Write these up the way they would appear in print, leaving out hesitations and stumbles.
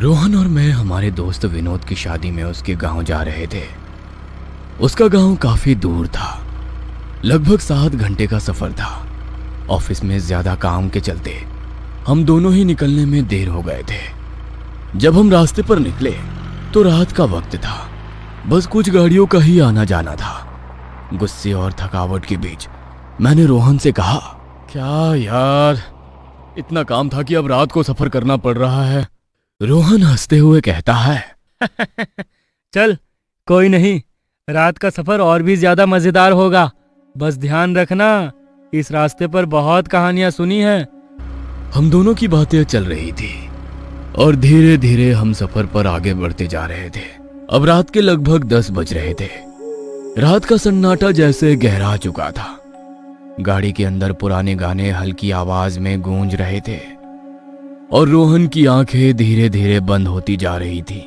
रोहन और मैं हमारे दोस्त विनोद की शादी में उसके गांव जा रहे थे। उसका गांव काफी दूर था, लगभग 7 घंटे का सफर था। ऑफिस में ज्यादा काम के चलते हम दोनों ही निकलने में देर हो गए थे। जब हम रास्ते पर निकले तो रात का वक्त था, बस कुछ गाड़ियों का ही आना जाना था। गुस्से और थकावट के बीच मैंने रोहन से कहा, क्या यार, इतना काम था कि अब रात को सफर करना पड़ रहा है। रोहन हंसते हुए कहता है, चल कोई नहीं, रात का सफर और भी ज्यादा मजेदार होगा। बस ध्यान रखना, इस रास्ते पर बहुत कहानियां सुनी हैं। हम दोनों की बातें चल रही थी और धीरे धीरे हम सफर पर आगे बढ़ते जा रहे थे। अब रात के लगभग 10 बज रहे थे। रात का सन्नाटा जैसे गहरा चुका था। गाड़ी के अंदर पुराने गाने हल्की आवाज में गूंज रहे थे और रोहन की आंखें धीरे धीरे बंद होती जा रही थी।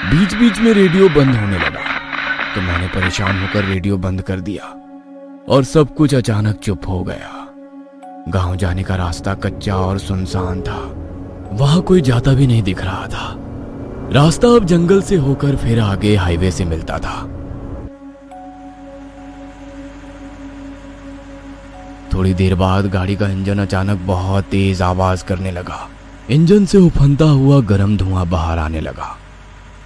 बीच बीच में रेडियो बंद होने लगा तो मैंने परेशान होकर रेडियो बंद कर दिया और सब कुछ अचानक चुप हो गया। गांव जाने का रास्ता कच्चा और सुनसान था, वहां कोई जाता भी नहीं दिख रहा था। रास्ता अब जंगल से होकर फिर आगे हाईवे से मिलता था। थोड़ी देर बाद गाड़ी का इंजन अचानक बहुत तेज आवाज करने लगा। इंजन से उफनता हुआ गर्म धुआं बाहर आने लगा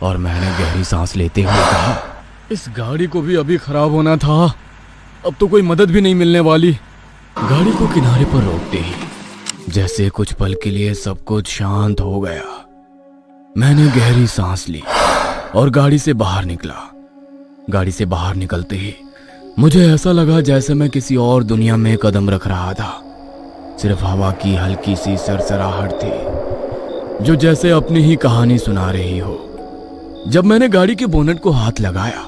और मैंने गहरी सांस लेते हुए कहा, इस गाड़ी को भी अभी खराब होना था, अब तो कोई मदद भी नहीं मिलने वाली। गाड़ी को किनारे पर रोकते ही जैसे कुछ पल के लिए सब कुछ शांत हो गया। मैंने गहरी सांस ली और गाड़ी से बाहर निकला। गाड़ी से बाहर निकलते ही मुझे ऐसा लगा जैसे मैं किसी और दुनिया में कदम रख रहा था। सिर्फ हवा की हल्की सी सरसराहट थी जो जैसे अपनी ही कहानी सुना रही हो। जब मैंने गाड़ी के बोनट को हाथ लगाया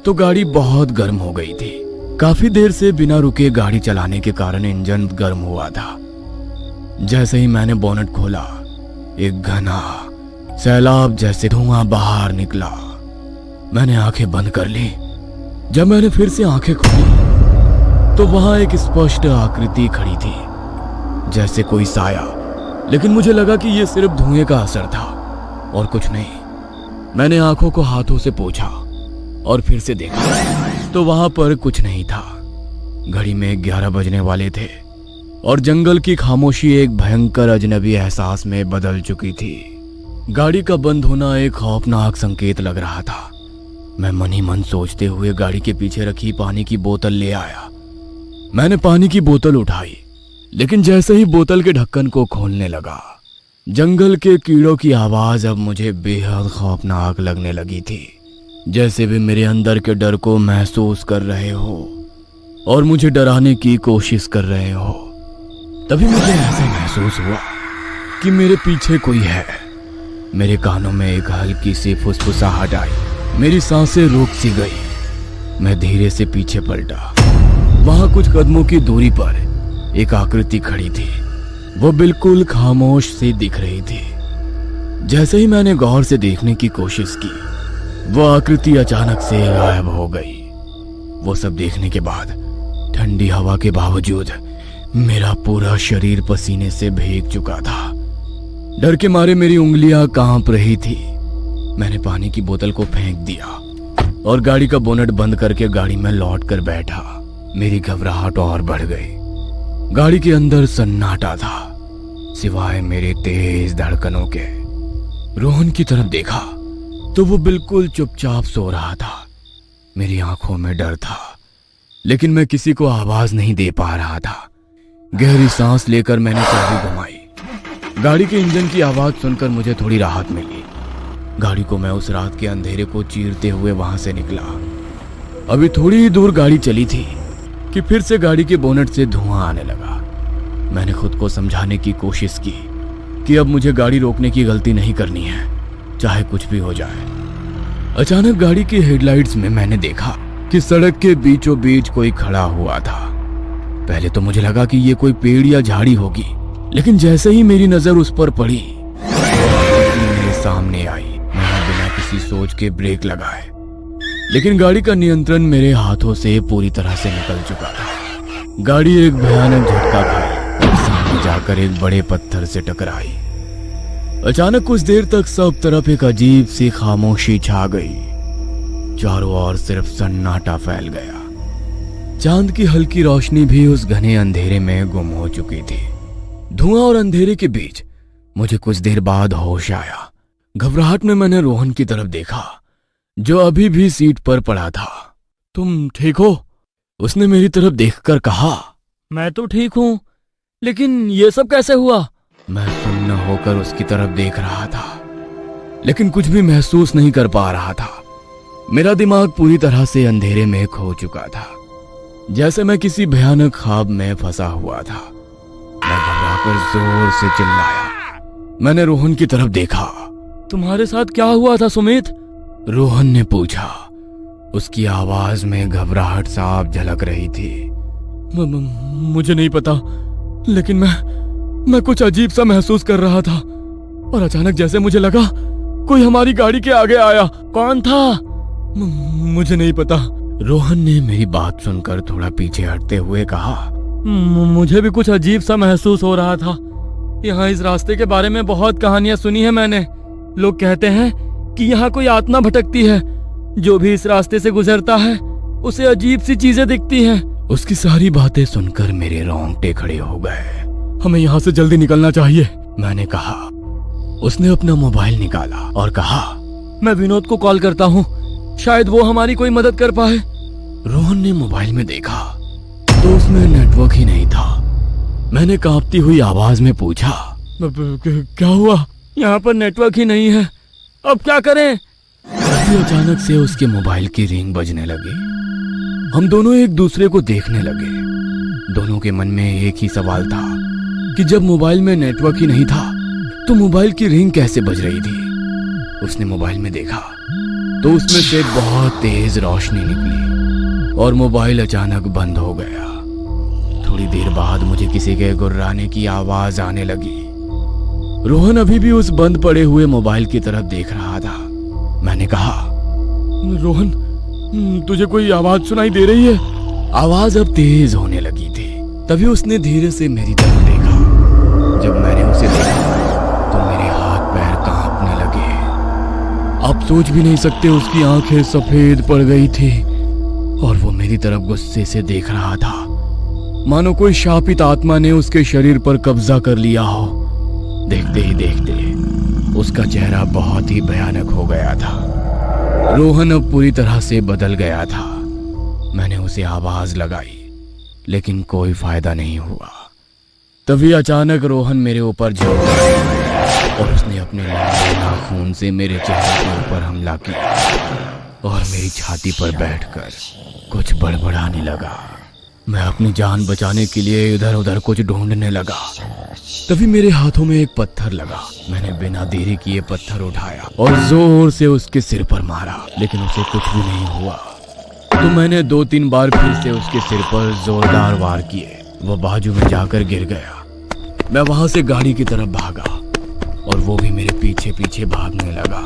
तो गाड़ी बहुत गर्म हो गई थी। काफी देर से बिना रुके गाड़ी चलाने के कारण इंजन गर्म हुआ था। जैसे ही मैंने बोनट खोला, एक घना सैलाब जैसे धुआं बाहर निकला। मैंने आंखें बंद कर ली। जब मैंने फिर से आंखें खोली तो वहां एक स्पष्ट आकृति खड़ी थी, जैसे कोई साया, लेकिन मुझे लगा कि यह सिर्फ धुएं का असर था और कुछ नहीं। मैंने आंखों को हाथों से पोंछा और फिर से देखा तो वहां पर कुछ नहीं था। घड़ी में 11 बजने वाले थे और जंगल की खामोशी एक भयंकर अजनबी एहसास में बदल चुकी थी। गाड़ी का बंद होना एक खौफनाक संकेत लग रहा था। मैं मन ही मन सोचते हुए गाड़ी के पीछे रखी पानी की बोतल ले आया। मैंने पानी की बोतल उठाई, लेकिन जैसे ही बोतल के ढक्कन को खोलने लगा, जंगल के कीड़ों की आवाज अब मुझे बेहद खौफनाक लगने लगी थी, जैसे वे मेरे अंदर के डर को महसूस कर रहे हो और मुझे डराने की कोशिश कर रहे हो। तभी मुझे ऐसा महसूस हुआ कि मेरे पीछे कोई है। मेरे कानों में एक हल्की सी फुसफुसाहट आई, मेरी सांसें रुक सी गई। मैं धीरे से पीछे पलटा। वहां कुछ कदमों की दूरी पर एक आकृति खड़ी थी। वो बिल्कुल खामोश सी दिख रही थी। जैसे ही मैंने गौर से देखने की कोशिश की, वो आकृति अचानक से गायब हो गई। वो सब देखने के बाद ठंडी हवा के बावजूद मेरा पूरा शरीर पसीने से भीग चुका था। डर के मारे मेरी उंगलियां कांप रही थी। मैंने पानी की बोतल को फेंक दिया और गाड़ी का बोनट बंद करके गाड़ी में लौट कर बैठा। मेरी घबराहट और बढ़ गई। गाड़ी के अंदर सन्नाटा था, सिवाय मेरे तेज धड़कनों के। रोहन की तरफ देखा तो वो बिल्कुल चुपचाप सो रहा था। मेरी आंखों में डर था, लेकिन मैं किसी को आवाज नहीं दे पा रहा था। गहरी सांस लेकर मैंने चाबी घुमाई। गाड़ी के इंजन की आवाज सुनकर मुझे थोड़ी राहत मिली। गाड़ी को मैं उस रात के अंधेरे को चीरते हुए वहां से निकला। अभी थोड़ी ही दूर गाड़ी चली थी कि फिर से गाड़ी के बोनट से धुआं आने लगा। मैंने खुद को समझाने की कोशिश की कि अब मुझे गाड़ी रोकने की गलती नहीं करनी है, चाहे कुछ भी हो जाए। अचानक गाड़ी की हेडलाइट्स में मैंने देखा कि सड़क के बीचों बीच कोई खड़ा हुआ था। पहले तो मुझे लगा कि ये कोई पेड़ या झाड़ी होगी, लेकिन जैसे ही मेरी नजर उस पर पड़ी, मेरे सामने आई। मैंने बिना किसी सोच के ब्रेक लगाए, लेकिन गाड़ी का नियंत्रण मेरे हाथों से पूरी तरह से निकल चुका था। गाड़ी एक भयानक झटका खाई और सामने जाकर एक बड़े पत्थर से टकराई। अचानक कुछ देर तक सब तरफ एक अजीब सी खामोशी छा गई। चारों ओर सिर्फ सन्नाटा फैल गया। चांद की हल्की रोशनी भी उस घने अंधेरे में गुम हो चुकी थी। धुआं और अंधेरे के बीच मुझे कुछ देर बाद होश आया। घबराहट में मैंने रोहन की तरफ देखा, जो अभी भी सीट पर पड़ा था। तुम ठीक हो? उसने मेरी तरफ देखकर कहा। मैं तो ठीक हूँ, लेकिन ये सब कैसे हुआ? मैं सुन्न होकर उसकी तरफ देख रहा था, लेकिन कुछ भी महसूस नहीं कर पा रहा था। मेरा दिमाग पूरी तरह से अंधेरे में खो चुका था, जैसे मैं किसी भयानक ख्वाब में फंसा हुआ था। मैं घबराकर जोर से चिल्लाया। मैंने रोहन की तरफ देखा। तुम्हारे साथ क्या हुआ था सुमित? रोहन ने पूछा। उसकी आवाज में घबराहट साफ झलक रही थी। मुझे नहीं पता, लेकिन मैं कुछ अजीब सा महसूस कर रहा था, और अचानक जैसे मुझे लगा कोई हमारी गाड़ी के आगे आया। कौन था? मुझे नहीं पता। रोहन ने मेरी बात सुनकर थोड़ा पीछे हटते हुए कहा। मुझे भी कुछ अजीब सा महसूस हो रहा था। यहाँ इस रास्ते के बारे में बहुत कहानियां सुनी है मैंने। लोग कहते हैं कि यहाँ कोई आत्मा भटकती है। जो भी इस रास्ते से गुजरता है उसे अजीब सी चीजें दिखती हैं। उसकी सारी बातें सुनकर मेरे रोंगटे खड़े हो गए। हमें यहाँ से जल्दी निकलना चाहिए, मैंने कहा। उसने अपना मोबाइल निकाला और कहा, मैं विनोद को कॉल करता हूँ, शायद वो हमारी कोई मदद कर पाए। रोहन ने मोबाइल में देखा तो उसमें नेटवर्क ही नहीं था। मैंने कांपती हुई आवाज में पूछा, क्या हुआ? यहाँ पर नेटवर्क ही नहीं है, अब क्या करें? तभी अचानक से उसके मोबाइल की रिंग बजने लगी। हम दोनों एक दूसरे को देखने लगे। दोनों के मन में एक ही सवाल था कि जब मोबाइल में नेटवर्क ही नहीं था तो मोबाइल की रिंग कैसे बज रही थी। उसने मोबाइल में देखा तो उसमें से बहुत तेज रोशनी निकली और मोबाइल अचानक बंद हो गया। थोड़ी देर बाद मुझे किसी के गुर्राने की आवाज आने लगी। रोहन अभी भी उस बंद पड़े हुए मोबाइल की तरफ देख रहा था। मैंने कहा, रोहन, तुझे कोई आवाज सुनाई दे रही है? आवाज अब तेज होने लगी थी। तभी उसने धीरे से मेरी तरफ देखा। जब मैंने उसे देखा तो मेरे हाथ पैर कांपने लगे। आप सोच भी नहीं सकते, उसकी आंखें सफेद पड़ गई थी और वो मेरी तरफ गुस्से से देख रहा था, मानो कोई शापित आत्मा ने उसके शरीर पर कब्जा कर लिया हो। देखते ही देखते उसका चेहरा बहुत ही भयानक हो गया था। रोहन अब पूरी तरह से बदल गया था। मैंने उसे आवाज लगाई, लेकिन कोई फायदा नहीं हुआ। तभी अचानक रोहन मेरे ऊपर झुक गया और उसने अपने लंबे नाखून से मेरे चेहरे के ऊपर हमला किया और मेरी छाती पर बैठकर कुछ बड़बड़ाने लगा। मैं अपनी जान बचाने के लिए इधर उधर कुछ ढूंढने लगा। तभी मेरे हाथों में एक पत्थर लगा। मैंने बिना देरी किए पत्थर उठाया और जोर से उसके सिर पर मारा, लेकिन उसे कुछ भी नहीं हुआ। तो मैंने 2-3 बार फिर से उसके सिर पर जोरदार वार किए। वो बाजू में जाकर गिर गया। मैं वहां से गाड़ी की तरफ भागा और वो भी मेरे पीछे पीछे भागने लगा।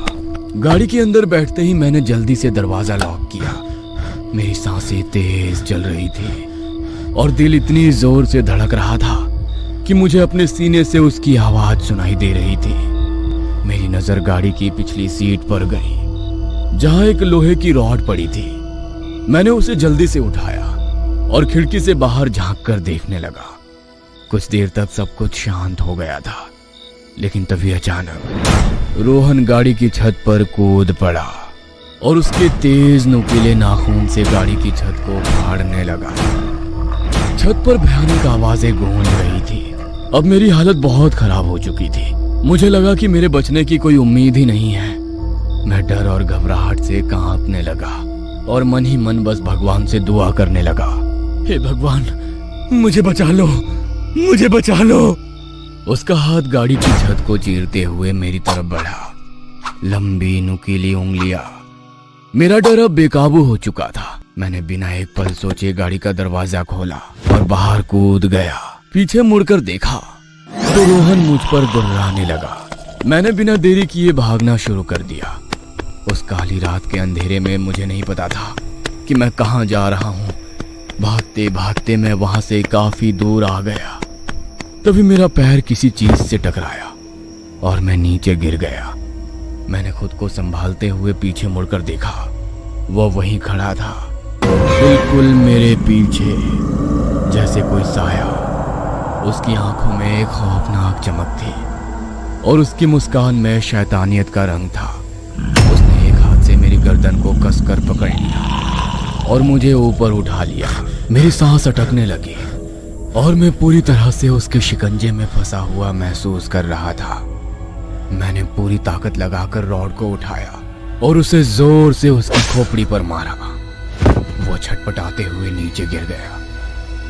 गाड़ी के अंदर बैठते ही मैंने जल्दी से दरवाजा लॉक किया। मेरी सांसें तेज चल रही थी और दिल इतनी जोर से धड़क रहा था कि मुझे अपने सीने से उसकी आवाज सुनाई दे रही थी। मेरी नजर गाड़ी की पिछली सीट पर गई, जहां एक लोहे की रॉड पड़ी थी। मैंने उसे जल्दी से उठाया और खिड़की से बाहर झांक कर देखने लगा। कुछ देर तक सब कुछ शांत हो गया था, लेकिन तभी अचानक रोहन गाड़ी की छत पर कूद पड़ा और उसके तेज नुकीले नाखून से गाड़ी की छत को फाड़ने लगा। छत पर भयानक आवाजें गूंज रही थी। अब मेरी हालत बहुत खराब हो चुकी थी। मुझे लगा कि मेरे बचने की कोई उम्मीद ही नहीं है। मैं डर और घबराहट से कांपने लगा और मन ही मन बस भगवान से दुआ करने लगा, हे भगवान, मुझे बचा लो, मुझे बचा लो। उसका हाथ गाड़ी की छत को चीरते हुए मेरी तरफ बढ़ा, लंबी नुकीली उंगलियां। मेरा डर अब बेकाबू हो चुका था। मैंने बिना एक पल सोचे गाड़ी का दरवाजा खोला और बाहर कूद गया। पीछे मुड़कर देखा तो रोहन मुझ पर गुर्राने लगा। मैंने बिना देरी किए भागना शुरू कर दिया। उस काली रात के अंधेरे में मुझे नहीं पता था कि मैं कहां जा रहा हूं। भागते भागते मैं वहां से काफी दूर आ गया। तभी मेरा पैर किसी चीज से टकराया और मैं नीचे गिर गया। मैंने खुद को संभालते हुए पीछे मुड़कर देखा। वो वहीं खड़ा था, बिल्कुल मेरे पीछे, जैसे कोई साया। उसकी आंखों में एक खौफनाक चमक थी और उसकी मुस्कान में शैतानियत का रंग था। उसने एक हाथ से मेरी गर्दन को कसकर पकड़ लिया और मुझे ऊपर उठा लिया। मेरी सांस अटकने लगी और मैं पूरी तरह से उसके शिकंजे में फंसा हुआ महसूस कर रहा था। मैंने पूरी ताकत लगाकर रॉड को उठाया और उसे जोर से उसकी खोपड़ी पर मारा। वो छटपटाते हुए नीचे गिर गया।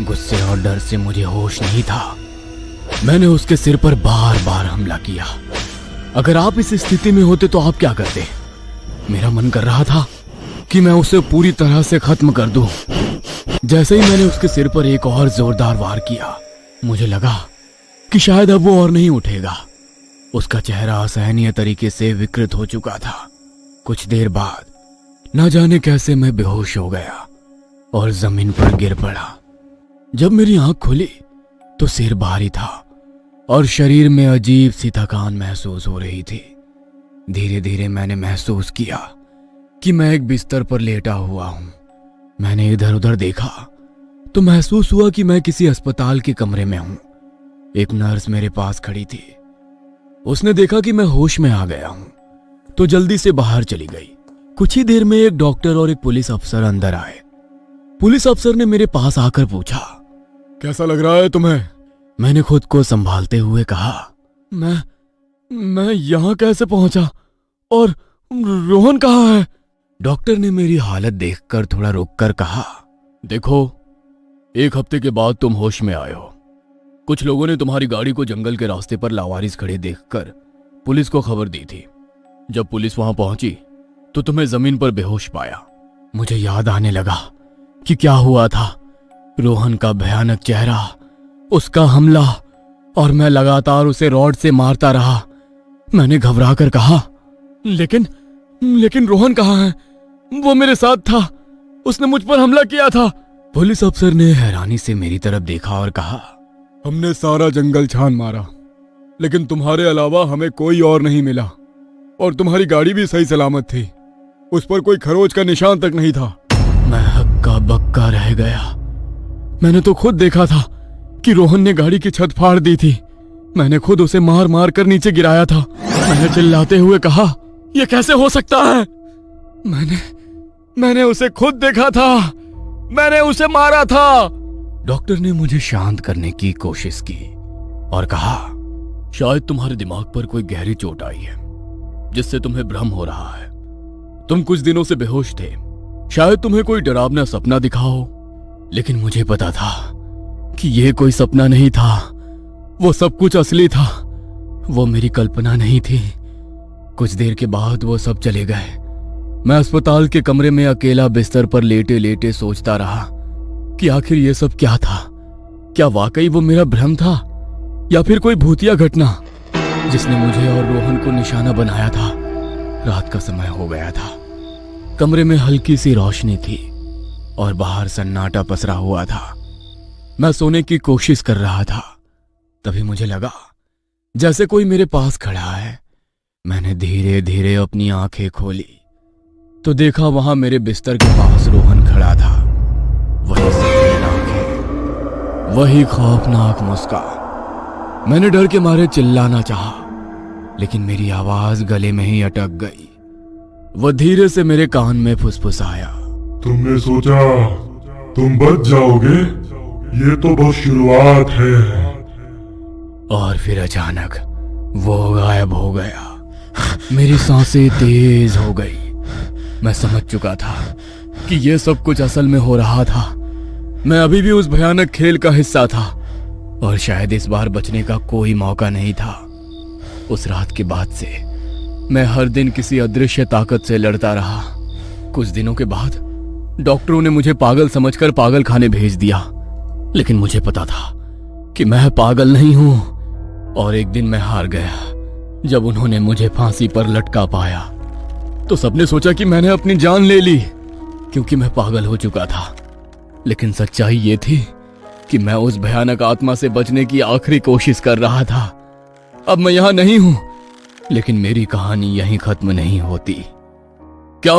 गुस्से और डर से मुझे होश नहीं था। मैंने उसके सिर पर बार बार हमला किया। अगर आप इस स्थिति में होते तो आप क्या करते? मेरा मन कर रहा था कि मैं उसे पूरी तरह से खत्म कर दूं। जैसे ही मैंने उसके सिर पर एक और जोरदार वार किया, मुझे लगा कि शायद अब वो और नहीं उठेगा। उसका चेहरा असहनीय तरीके से विकृत हो चुका था। कुछ देर बाद न जाने कैसे मैं बेहोश हो गया और जमीन पर गिर पड़ा। जब मेरी आंख खुली तो सिर भारी था और शरीर में अजीब सी थकान महसूस हो रही थी। धीरे धीरे मैंने महसूस किया कि मैं एक बिस्तर पर लेटा हुआ हूं। मैंने इधर उधर देखा तो महसूस हुआ कि मैं किसी अस्पताल के कमरे में हूं। एक नर्स मेरे पास खड़ी थी। उसने देखा कि मैं होश में आ गया हूं तो जल्दी से बाहर चली गई। कुछ ही देर में एक डॉक्टर और एक पुलिस अफसर अंदर आए। पुलिस अफसर ने मेरे पास आकर पूछा, कैसा लग रहा है तुम्हें? मैंने खुद को संभालते हुए कहा, मैं यहां कैसे पहुंचा और रोहन कहाँ है? डॉक्टर ने मेरी हालत देखकर थोड़ा रुककर कहा, देखो, 1 हफ्ते के बाद तुम होश में आए हो। कुछ लोगों ने तुम्हारी गाड़ी को जंगल के रास्ते पर लावारिस खड़े देखकर पुलिस को खबर दी थी। जब पुलिस वहां पहुंची तो तुम्हें जमीन पर बेहोश पाया। मुझे याद आने लगा कि क्या हुआ था। रोहन का भयानक चेहरा, उसका हमला, और मैं लगातार उसे रॉड से मारता रहा। मैंने घबरा कर कहा, लेकिन रोहन कहाँ है? वो मेरे साथ था, उसने मुझ पर हमला किया था। पुलिस अफसर ने हैरानी से मेरी तरफ देखा और कहा, हमने सारा जंगल छान मारा, लेकिन तुम्हारे अलावा हमें कोई और नहीं मिला। और तुम्हारी गाड़ी भी सही सलामत थी, उस पर कोई खरोच का निशान तक नहीं था। मैं हक्का बक्का रह गया। मैंने तो खुद देखा था कि रोहन ने गाड़ी की छत फाड़ दी थी। मैंने खुद उसे मार मार कर नीचे गिराया था। मैंने चिल्लाते हुए कहा, यह कैसे हो सकता है? मैंने उसे खुद देखा था, मैंने उसे मारा था। डॉक्टर ने मुझे शांत करने की कोशिश की और कहा, शायद तुम्हारे दिमाग पर कोई गहरी चोट आई है जिससे तुम्हें भ्रम हो रहा है। तुम कुछ दिनों से बेहोश थे, शायद तुम्हें कोई डरावना सपना दिखा हो। लेकिन मुझे पता था कि यह कोई सपना नहीं था, वो सब कुछ असली था, वो मेरी कल्पना नहीं थी। कुछ देर के बाद वो सब चले गए। मैं अस्पताल के कमरे में अकेला बिस्तर पर लेटे लेटे सोचता रहा कि आखिर ये सब क्या था। क्या वाकई वो मेरा भ्रम था या फिर कोई भूतिया घटना जिसने मुझे और रोहन को निशाना बनाया था। रात का समय हो गया था। कमरे में हल्की सी रोशनी थी और बाहर सन्नाटा पसरा हुआ था। मैं सोने की कोशिश कर रहा था, तभी मुझे लगा जैसे कोई मेरे पास खड़ा है। मैंने धीरे धीरे अपनी आंखें खोली तो देखा वहां मेरे बिस्तर के पास रोहन खड़ा था। वही सफेद आंखें, वही खौफनाक मुस्कान। मैंने डर के मारे चिल्लाना चाहा, लेकिन मेरी आवाज गले में ही अटक गई। वो धीरे से मेरे कान में फुसफुसाया, तुमने सोचा तुम बच जाओगे? ये तो बस शुरुआत है। और फिर अचानक वो गायब हो गया। मेरी सांसें तेज हो गई। मैं समझ चुका था कि यह सब कुछ असल में हो रहा था। मैं अभी भी उस भयानक खेल का हिस्सा था और शायद इस बार बचने का कोई मौका नहीं था। उस रात के बाद से मैं हर दिन किसी अदृश्य ताकत से लड़ता रहा। कुछ दिनों के बाद डॉक्टरों ने मुझे पागल समझकर पागल खाने भेज दिया, लेकिन मुझे पता था कि मैं पागल नहीं हूं। और एक दिन मैं हार गया जब उन्होंने मुझे फांसी पर लटका पाया। तो सबने सोचा कि मैंने अपनी जान ले ली क्योंकि मैं पागल हो चुका था। लेकिन सच्चाई ये थी कि मैं उस भयानक आत्मा से बचने की आखिरी कोशिश कर रहा था। अब मैं यहां नहीं हूं, लेकिन मेरी कहानी यहीं खत्म नहीं होती। क्या